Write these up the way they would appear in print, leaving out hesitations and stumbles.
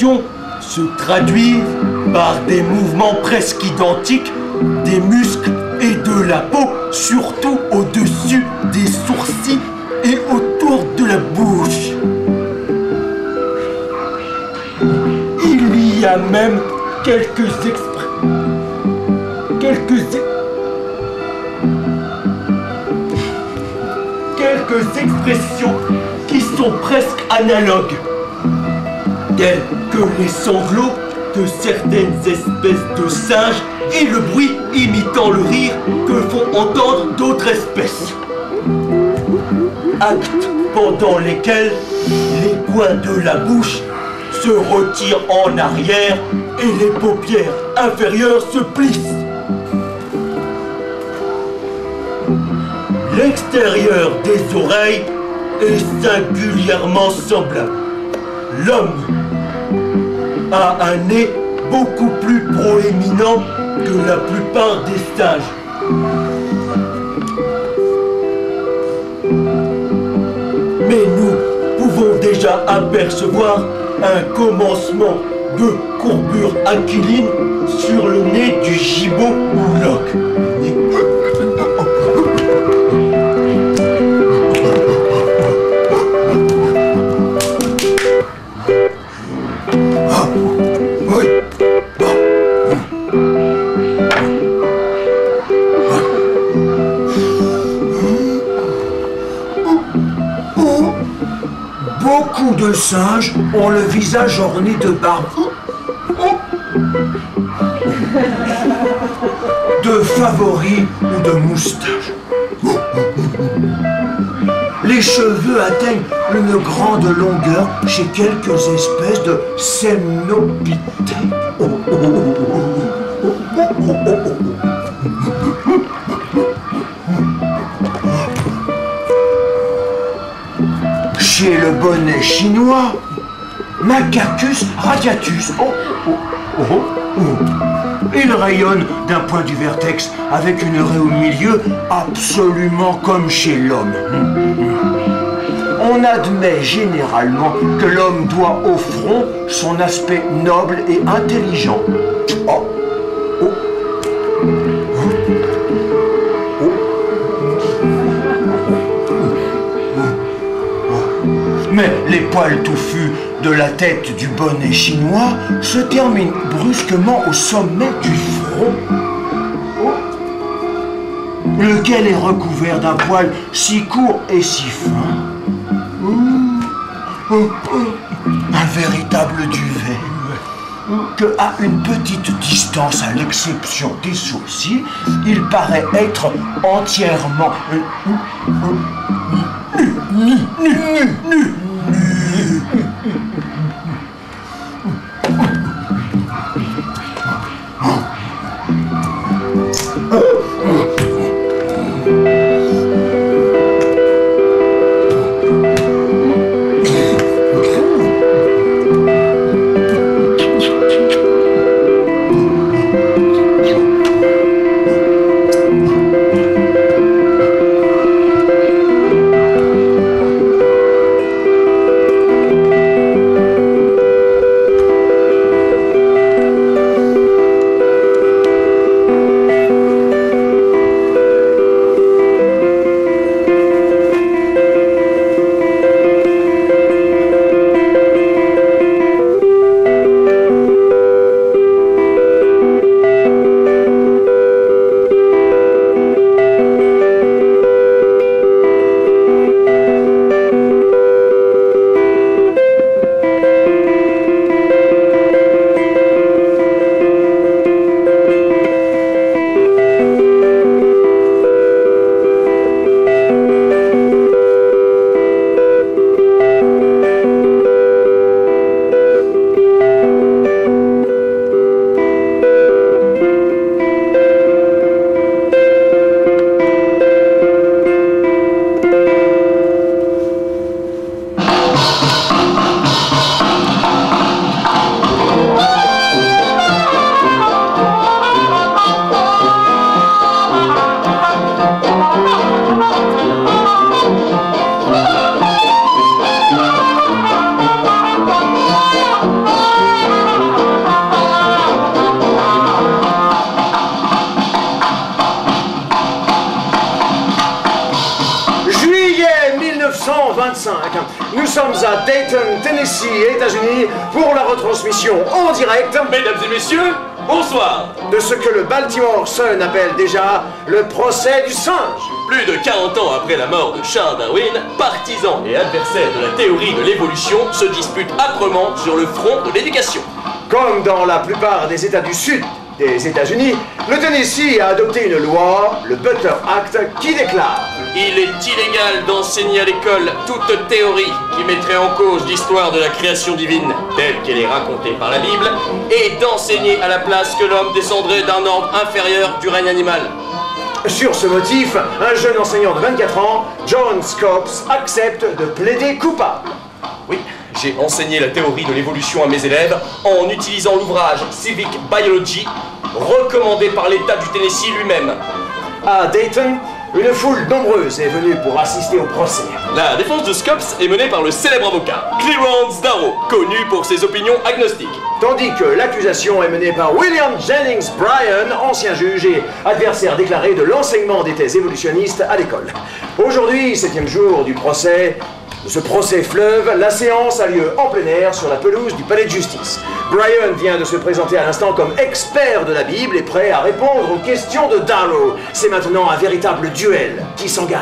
expressions se traduisent par des mouvements presque identiques des muscles et de la peau, surtout au-dessus des sourcils et autour de la bouche. Il y a même quelques expressions qui sont presque analogues, telles que les sanglots de certaines espèces de singes et le bruit imitant le rire que font entendre d'autres espèces. Actes pendant lesquels les coins de la bouche se retirent en arrière et les paupières inférieures se plissent. L'extérieur des oreilles est singulièrement semblable. L'homme a un nez beaucoup plus proéminent que la plupart des singes. Mais nous pouvons déjà apercevoir un commencement de courbure aquiline sur le nez du gibbon ou l'oc. Beaucoup de singes ont le visage orné de barbe, de favoris ou de moustaches. Les cheveux atteignent une grande longueur chez quelques espèces de semnopithèques. Chez le bonnet chinois, Macacus radiatus. Il rayonne d'un point du vertex avec une raie au milieu, absolument comme chez l'homme. On admet généralement que l'homme doit au front son aspect noble et intelligent. Mais les poils touffus de la tête du bonnet chinois se terminent brusquement au sommet du front, lequel est recouvert d'un poil si court et si fin. Un véritable duvet que, à une petite distance, à l'exception des sourcils, il paraît être entièrement nu. 5. Nous sommes à Dayton, Tennessee, États-Unis, pour la retransmission en direct, Mesdames et messieurs, bonsoir. de ce que le Baltimore Sun appelle déjà le procès du singe. Plus de 40 ans après la mort de Charles Darwin, partisans et adversaires de la théorie de l'évolution se disputent âprement sur le front de l'éducation. Comme dans la plupart des États du Sud des États-Unis, le Tennessee a adopté une loi, le Butler Act, qui déclare: Il est illégal d'enseigner à l'école toute théorie qui mettrait en cause l'histoire de la création divine, telle qu'elle est racontée par la Bible, et d'enseigner à la place que l'homme descendrait d'un ordre inférieur du règne animal. Sur ce motif, un jeune enseignant de 24 ans, John Scopes, accepte de plaider coupable. Oui, j'ai enseigné la théorie de l'évolution à mes élèves en utilisant l'ouvrage Civic Biology, recommandé par l'État du Tennessee lui-même. À Dayton, une foule nombreuse est venue pour assister au procès. La défense de Scopes est menée par le célèbre avocat Clarence Darrow, connu pour ses opinions agnostiques. Tandis que l'accusation est menée par William Jennings Bryan, ancien juge et adversaire déclaré de l'enseignement des thèses évolutionnistes à l'école. Aujourd'hui, 7e jour du procès, de ce procès fleuve, la séance a lieu en plein air sur la pelouse du palais de justice. Bryan vient de se présenter à l'instant comme expert de la Bible et prêt à répondre aux questions de Darrow. C'est maintenant un véritable duel qui s'engage.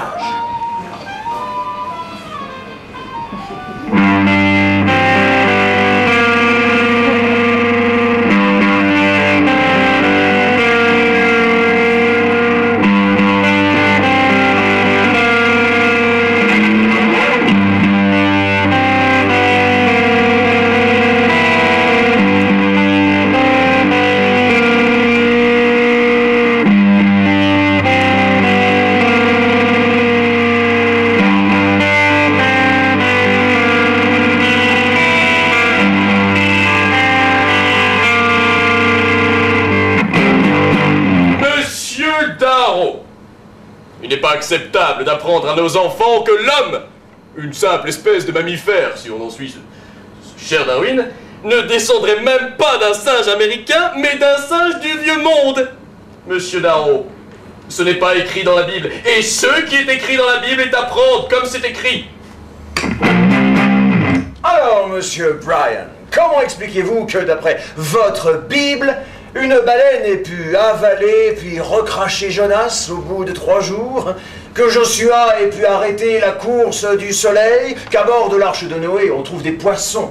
Il n'est pas acceptable d'apprendre à nos enfants que l'homme, une simple espèce de mammifère, si on en suit ce cher Darwin, ne descendrait même pas d'un singe américain, mais d'un singe du vieux monde. Monsieur Darrow, ce n'est pas écrit dans la Bible, et ce qui est écrit dans la Bible est à prendre comme c'est écrit. Alors, monsieur Bryan, comment expliquez-vous que d'après votre Bible, une baleine ait pu avaler puis recracher Jonas au bout de 3 jours, que Joshua ait pu arrêter la course du soleil, qu'à bord de l'arche de Noé on trouve des poissons,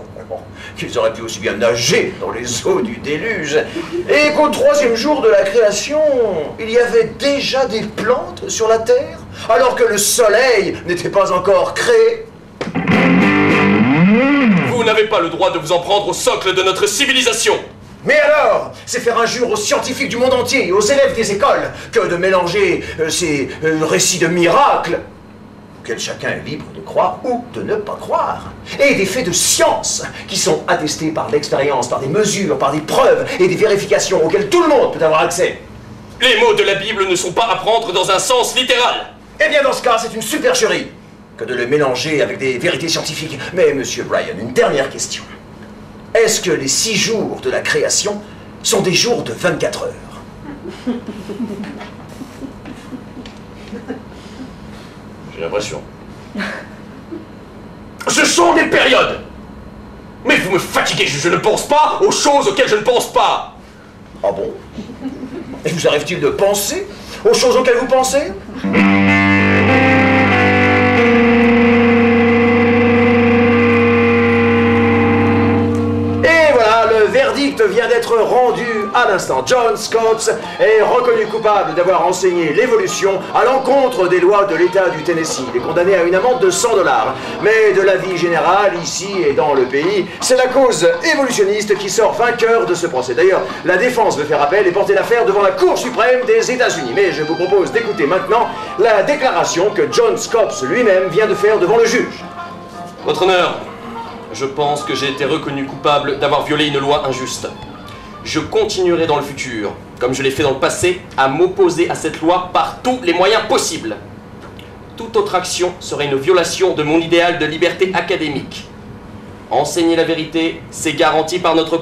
qu'ils auraient pu aussi bien nager dans les eaux du déluge, et qu'au 3e jour de la création, il y avait déjà des plantes sur la terre, alors que le soleil n'était pas encore créé? Vous n'avez pas le droit de vous en prendre au socle de notre civilisation. Mais alors, c'est faire injure aux scientifiques du monde entier et aux élèves des écoles que de mélanger ces récits de miracles, auxquels chacun est libre de croire ou de ne pas croire, et des faits de science qui sont attestés par l'expérience, par des mesures, par des preuves et des vérifications auxquelles tout le monde peut avoir accès. Les mots de la Bible ne sont pas à prendre dans un sens littéral. Eh bien, dans ce cas, c'est une supercherie que de le mélanger avec des vérités scientifiques. Mais, monsieur Bryan, une dernière question. Est-ce que les 6 jours de la création sont des jours de 24 heures? J'ai l'impression. Ce sont des périodes. Mais vous me fatiguez, je ne pense pas aux choses auxquelles je ne pense pas. Ah bon? Et vous arrive-t-il de penser aux choses auxquelles vous pensez? Vient d'être rendu à l'instant. John Scopes est reconnu coupable d'avoir enseigné l'évolution à l'encontre des lois de l'État du Tennessee. Il est condamné à une amende de 100 $. Mais de l'avis général, ici et dans le pays, c'est la cause évolutionniste qui sort vainqueur de ce procès. D'ailleurs, la défense veut faire appel et porter l'affaire devant la Cour suprême des États-Unis. Mais je vous propose d'écouter maintenant la déclaration que John Scopes lui-même vient de faire devant le juge. Votre honneur, je pense que j'ai été reconnu coupable d'avoir violé une loi injuste. Je continuerai dans le futur, comme je l'ai fait dans le passé, à m'opposer à cette loi par tous les moyens possibles. Toute autre action serait une violation de mon idéal de liberté académique. Enseigner la vérité, c'est garanti par notre